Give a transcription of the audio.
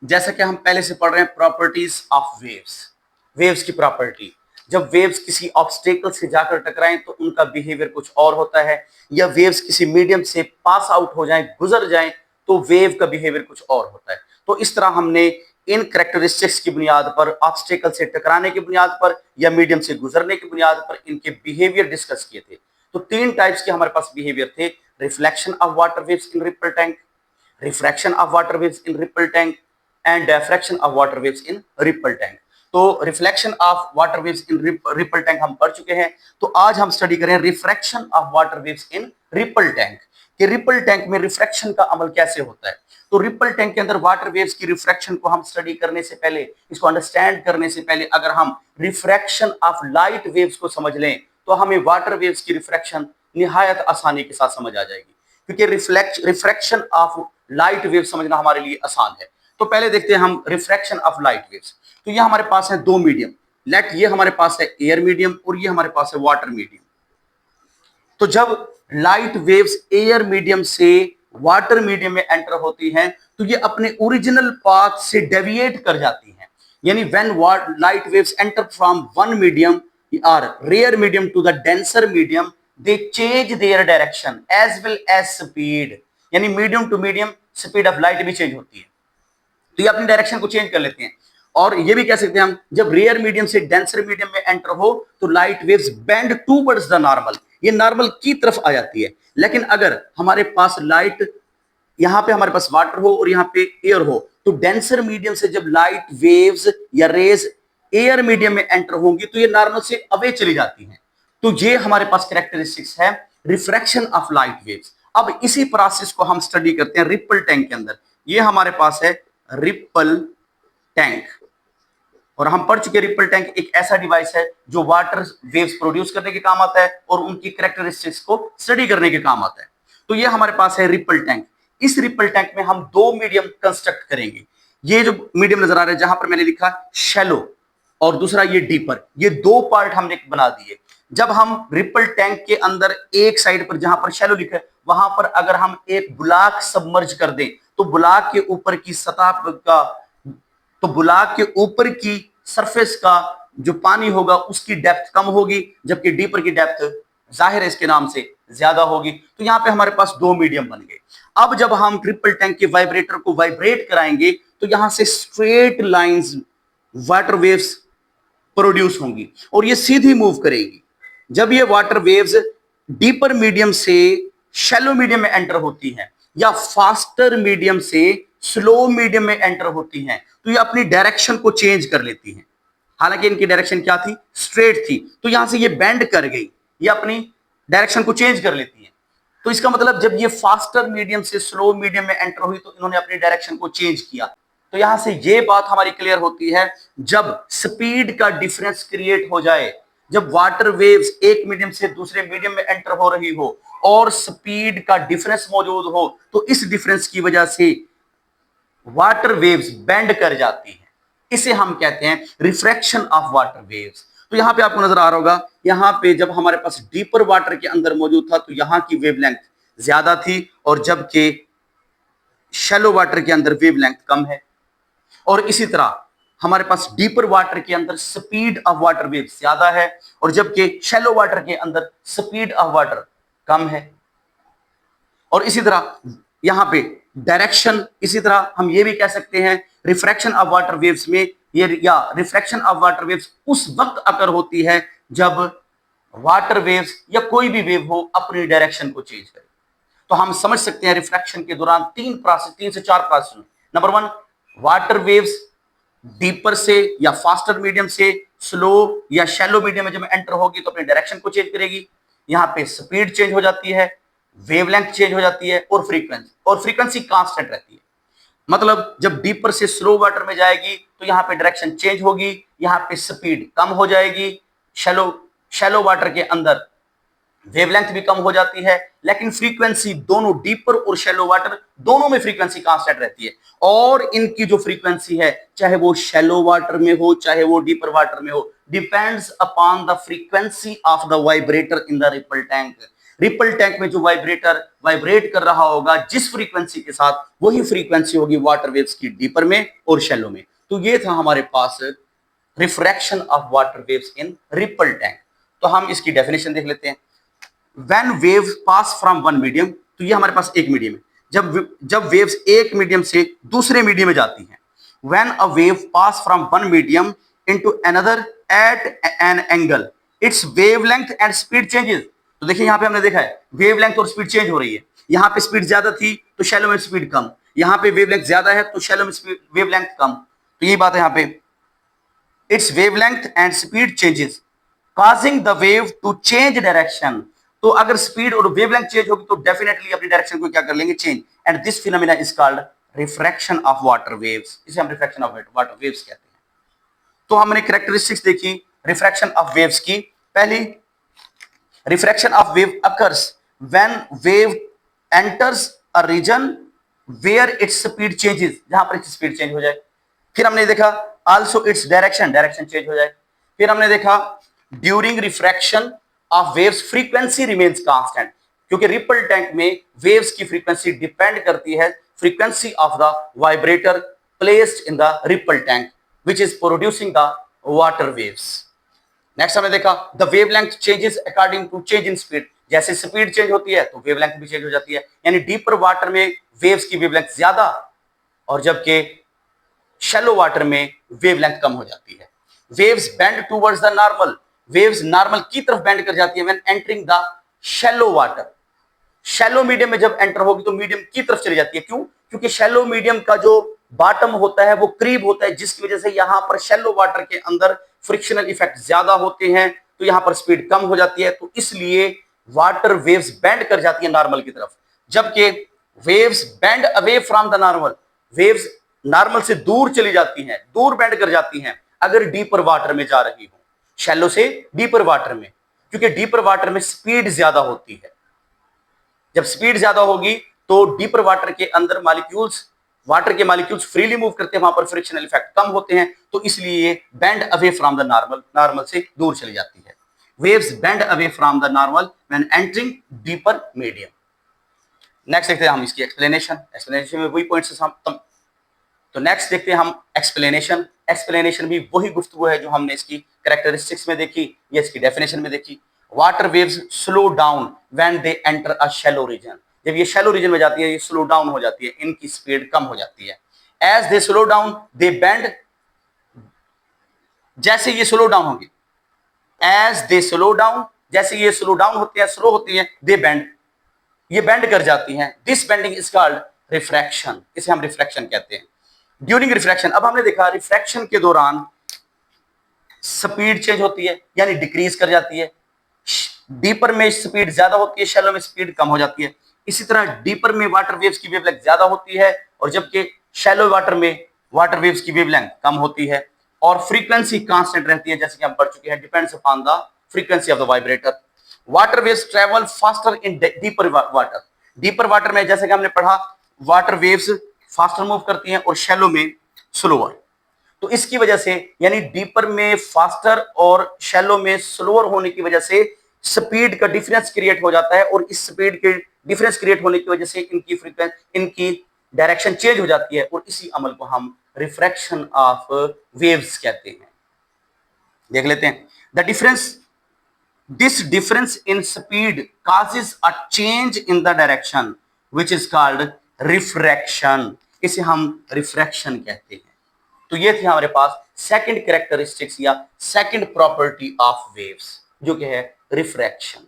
जैसा कि हम पहले से पढ़ रहे हैं प्रॉपर्टीज ऑफ वेव्स। वेव्स की प्रॉपर्टी, जब वेव्स किसी ऑब्स्टेकल से जाकर टकराएं तो उनका बिहेवियर कुछ और होता है, या वेव्स किसी मीडियम से पास आउट हो जाएं, गुजर जाएं, तो वेव का बिहेवियर कुछ और होता है। तो इस तरह हमने इन कैरेक्टरिस्टिक्स की बुनियाद पर, ऑब्स्टेकल से टकराने की बुनियाद पर या मीडियम से गुजरने की बुनियाद पर इनके बिहेवियर डिस्कस किए थे। तो तीन टाइप्स के हमारे पास बिहेवियर थे: reflection of water waves in ripple tank, refraction of water waves in ripple tank and diffraction of water waves in ripple tank. तो reflection of water waves in ripple tank हम पढ़ चुके हैं। तो आज हम स्टडी करें refraction of water waves in ripple tank, कि रिपल टैंक में रिफ्रैक्शन का अमल कैसे होता है। तो रिपल टैंक के अंदर वाटर वेव्स की रिफ्रैक्शन को हम स्टडी करने से पहले, इसको अंडरस्टैंड करने से पहले, अगर हम रिफ्रैक्शन ऑफ लाइट वेव्स को समझ लें तो हमें वाटर वेव्स की रिफ्रैक्शन निहायत आसानी के साथ समझ आ जाएगी, क्योंकि रिफ्रैक्शन ऑफ लाइट वेव समझना हमारे लिए आसान है। तो पहले देखते हैं हम रिफ्रैक्शन ऑफ लाइट वेव्स। तो ये हमारे पास है दो मीडियम, लेट ये हमारे पास है एयर मीडियम और ये हमारे पास है वाटर मीडियम। तो जब लाइट वेव्स एयर मीडियम से वाटर मीडियम में एंटर होती हैं तो ये अपने ओरिजिनल पाथ से डेविएट कर जाती हैं। यानी when light waves enter from one medium और rare medium to the denser medium, they change their direction as well as speed. यानी medium to medium speed of light भी चेंज होती है, तो ये अपनी डायरेक्शन को चेंज कर लेते हैं। और ये भी कह सकते हैं हम, जब रेयर मीडियम से डेंसर मीडियम में एंटर हो तो light waves bend towards the normal, ये नॉर्मल की तरफ आ जाती है। लेकिन अगर हमारे पास लाइट, यहां पे हमारे पास वाटर हो और यहां पे एयर हो, तो डेंसर मीडियम से जब लाइट वेव्स या रेज एयर मीडियम में एंटर होंगी तो ये नॉर्मल से अवे चली जाती हैं। तो ये हमारे पास कैरेक्टरिस्टिक्स है रिफ्रैक्शन ऑफ लाइट वेव्स। अब इसी प्रोसेस को हम स्टडी करते हैं रिपल टैंक के अंदर। ये हमारे पास है रिपल टैंक, और हम पढ़ चुके रिपल टैंक एक ऐसा डिवाइस है जो वाटर वेव्स प्रोड्यूस करने के काम आता है और उनकी कैरेक्टरिस्टिक्स को स्टडी करने के काम आता है। तो ये हमारे पास है रिपल टैंक। इस रिपल टैंक में हम दो मीडियम कंस्ट्रक्ट करेंगे। ये जो मीडियम नजर आ रहा है, जहां पर मैंने लिखा शैलो और दूसरा ये डीपर, ये दो पार्ट हमने बना दिए। जब हम रिपल टैंक के अंदर एक साइड पर जहां पर शैलो लिखा है, वहां पर अगर हम एक ब्लॉक सबमर्ज कर दें तो ब्लॉक के ऊपर की सतह का, तो ब्लॉक के ऊपर की सरफेस का जो पानी होगा उसकी डेप्थ कम होगी, जबकि डीपर की डेप्थ जाहिर है इसके नाम से ज्यादा होगी। तो यहां पे हमारे पास दो मीडियम बन गए। अब जब हम ट्रिपल टैंक के वाइब्रेटर को वाइब्रेट कराएंगे तो यहां से straight lines water waves produce होंगी और ये सीधी मूव करेगी। जब ये वाटर वेव्स डीपर मीडियम से शैलो मीडियम में एंटर होती हैं या फास्टर मीडियम से स्लो मीडियम में एंटर होती हैं, तो ये अपनी डायरेक्शन को चेंज कर लेती हैं। हालांकि इनकी डायरेक्शन क्या थी, स्ट्रेट थी, तो यहां से ये बेंड कर गई, ये अपनी डायरेक्शन को चेंज कर लेती है। तो इसका मतलब जब ये फास्टर मीडियम से स्लो मीडियम में एंटर हुई तो इन्होंने अपनी डायरेक्शन को चेंज किया। तो यहां से ये बात हमारी क्लियर होती है, जब स्पीड का डिफरेंस क्रिएट हो जाए, जब वाटर वेव्स एक मीडियम से दूसरे मीडियम में एंटर हो रही हो और स्पीड का डिफरेंस मौजूद हो, तो इस डिफरेंस की वजह से वाटर वेव्स बेंड कर जाती हैं। इसे हम कहते हैं रिफ्रैक्शन ऑफ वाटर वेव्स। तो यहां पे आपको नजर आ रहा होगा, यहां पे जब हमारे पास डीपर वाटर के अंदर मौजूद था तो यहां की वेवलेंथ ज्यादा थी, और जबकि शैलो वाटर के अंदर वेवलेंथ कम है। और इसी तरह हमारे पास डीपर वाटर के अंदर स्पीड ऑफ वाटर वेव ज्यादा है, और जबकि शैलो वाटर के अंदर स्पीड ऑफ वाटर कम है। और इसी तरह यहां पे डायरेक्शन, इसी तरह हम ये भी कह सकते हैं रिफ्रैक्शन ऑफ वाटर वेव्स में ये, या रिफ्रैक्शन ऑफ वाटर वेव्स उस वक्त अकर होती है जब वाटर वेव्स या कोई भी वेव हो अपनी डायरेक्शन को चेंज करे। तो हम समझ सकते हैं रिफ्रैक्शन के दौरान तीन से चार process. Number one, water waves deeper से या फास्टर मीडियम से स्लो या शैलो मीडियम में जब एंटर होगी तो अपनी डायरेक्शन को चेंज करेगी। यहां पे स्पीड चेंज हो जाती है, वेवलेंथ चेंज हो जाती है, और फ्रीक्वेंसी कांस्टेंट रहती है। मतलब जब डीपर से स्लो वाटर में जाएगी तो यहां पे डायरेक्शन चेंज होगी, यहां पे स्पीड कम हो जाएगी। शैलो वाटर के अंदर वेवलेंथ भी कम हो जाती है, लेकिन फ्रीक्वेंसी दोनों डीपर और शैलो वाटर दोनों में फ्रीक्वेंसी कांस्टेंट रहती है। और इनकी जो फ्रीक्वेंसी है, चाहे वो शैलो वाटर में हो चाहे वो डीपर वाटर में हो, depends upon the frequency of the vibrator in the ripple tank. Ripple tank में जो वाइब्रेटर वाइब्रेट कर रहा होगा जिस फ्रीक्वेंसी के साथ, वही फ्रीक्वेंसी होगी वाटर वेव्स की डीपर में और शैलो में। तो ये था हमारे पास refraction of water waves in ripple tank. तो हम इसकी डेफिनेशन देख लेते हैं। When waves pass from one medium, तो ये हमारे पास एक मीडियम है, जब वेव्स एक मीडियम से दूसरे मीडियम में जाती हैं, when a wave pass from one medium into another at an angle, its wavelength and speed changes. तो देखिए यहां पे हमने देखा है वेवलेंथ और स्पीड चेंज हो रही है। यहां पे स्पीड ज्यादा थी तो शैलो में स्पीड कम, यहां पे वेवलेंथ ज्यादा है तो शैलो में स्पीड वेवलेंथ कम। तो यही बात है यहां पे, it's wavelength and speed changes causing the wave to change direction। तो अगर स्पीड और वेवलेंथ चेंज होगी तो डेफिनेटली अपनी डायरेक्शन को क्या कर लेंगे, change. And this phenomena is called refraction of water waves, इसे हम रिफ्रैक्शन ऑफ वाटर वेव्स कहते हैं। तो हमने कैरेक्टरिस्टिक्स देखी रिफ्रैक्शन ऑफ वेव्स की। पहली, refraction of wave occurs when wave enters a region where its speed changes, जहां पर इसकी स्पीड चेंज हो जाए। फिर हमने देखा also its direction, direction change हो जाए। फिर हमने देखा during refraction of waves frequency remains constant, क्योंकि रिपल टैंक में वेव्स की फ्रीक्वेंसी डिपेंड करती है frequency of the vibrator placed in the ripple tank which is producing the water waves. Next हमने देखा the wavelength changes according to change in speed, जैसे speed change होती है तो वेवलेंथ भी चेंज हो जाती है, यानी डीपर वाटर में वेव्स की वेवलेंथ ज्यादा और जबकि शैलो वाटर में वेवलेंथ कम हो जाती है। Waves bend towards the normal, waves normal की तरफ बेंड कर जाती है when entering the shallow water. Shallow medium में जब एंटर होगी तो मीडियम की तरफ चली जाती है। क्यों? क्योंकि शैलो मीडियम का जो बॉटम होता है वो करीब होता है, जिसकी वजह से यहां पर शैलो वाटर के अंदर फ्रिक्शनल इफेक्ट ज्यादा होते हैं, तो यहां पर स्पीड कम हो जाती है। तो इसलिए वाटर वेव्स बेंड कर जाती है नॉर्मल की तरफ, जबकि waves bend away from the normal, waves normal से दूर चली जाती हैं, दूर बेंड कर जाती हैं अगर डीपर वाटर में जा रही हो, शैलो से डीपर वाटर में, क्योंकि डीपर वाटर में स्पीड ज्यादा होती है। जब स्पीड ज्यादा होगी तो डीपर वाटर के अंदर मॉलिक्यूल्स, वाटर के मॉलिक्यूल्स फ्रीली मूव करते हैं, वहां पर फ्रिक्शनल इफेक्ट कम होते हैं, तो इसलिए bend away from the normal, normal से दूर चली जाती है। Waves bend away from the normal when entering deeper medium. Next देखते हैं हम इसकी एक्सप्लेनेशन, एक्सप्लेनेशन में वही पॉइंट्स हम तो नेक्स्ट देखते हैं हम एक्सप्लेनेशन। एक्सप्लेनेशन भी वही गुफ्तगू है जो हमने इसकी कैरेक्टरिस्टिक्स में देखी या इसकी डेफिनेशन में देखी। Water waves slow down when they enter a shallow region, जब ये शैलो रीजन में जाती है ये स्लो डाउन हो जाती है, इनकी स्पीड कम हो जाती है। As they slow down they bend, जैसे ये स्लो डाउन होगी, एज दे स्लो डाउन, जैसे ये स्लो डाउन होते हैं, स्लो होती है, दे बेंड, ये बेंड कर जाती हैं। This bending is called refraction, इसे हम रिफ्रैक्शन कहते हैं। ड्यूरिंग रिफ्रैक्शन, अब हमने देखा रिफ्रैक्शन के दौरान स्पीड चेंज होती है यानी डिक्रीज कर जाती है, डीपर में स्पीड ज्यादा होती है, शैलो में स्पीड कम हो जाती है। इसी तरह डीपर में वाटर वेव्स की वेवलेंथ ज्यादा होती है और जबकि शैलो वाटर में वाटर वेव्स की वेवलेंथ कम होती है और फ्रीक्वेंसी कांस्टेंट रहती है, जैसे कि हम पढ़ चुके हैं, depends upon the frequency of the vibrator. Water waves travel faster in deeper water, deeper water में जैसे कि हमने पढ़ा वाटर वेव्स फास्टर मूव करती हैं और शैलो में स्लोअर। तो इसकी वजह से यानी डीपर में फास्टर और शैलो में स्लोअर होने की वजह से स्पीड का डिफरेंस क्रिएट हो जाता है और इस स्पीड के डिफरेंस क्रिएट होने की वजह से इनकी फ्रीक्वेंसी, इनकी डायरेक्शन चेंज हो जाती है और इसी अमल को हम रिफ्रैक्शन ऑफ वेव्स कहते हैं। देख लेते हैं the difference, this difference in speed causes a change in the direction which is called refraction, इसे हम रिफ्रैक्शन कहते हैं। तो ये थी हमारे पास सेकंड कैरेक्टरिस्टिक्स या सेकंड प्रॉपर्टी ऑफ वेव्स जो कि है रिफ्रैक्शन।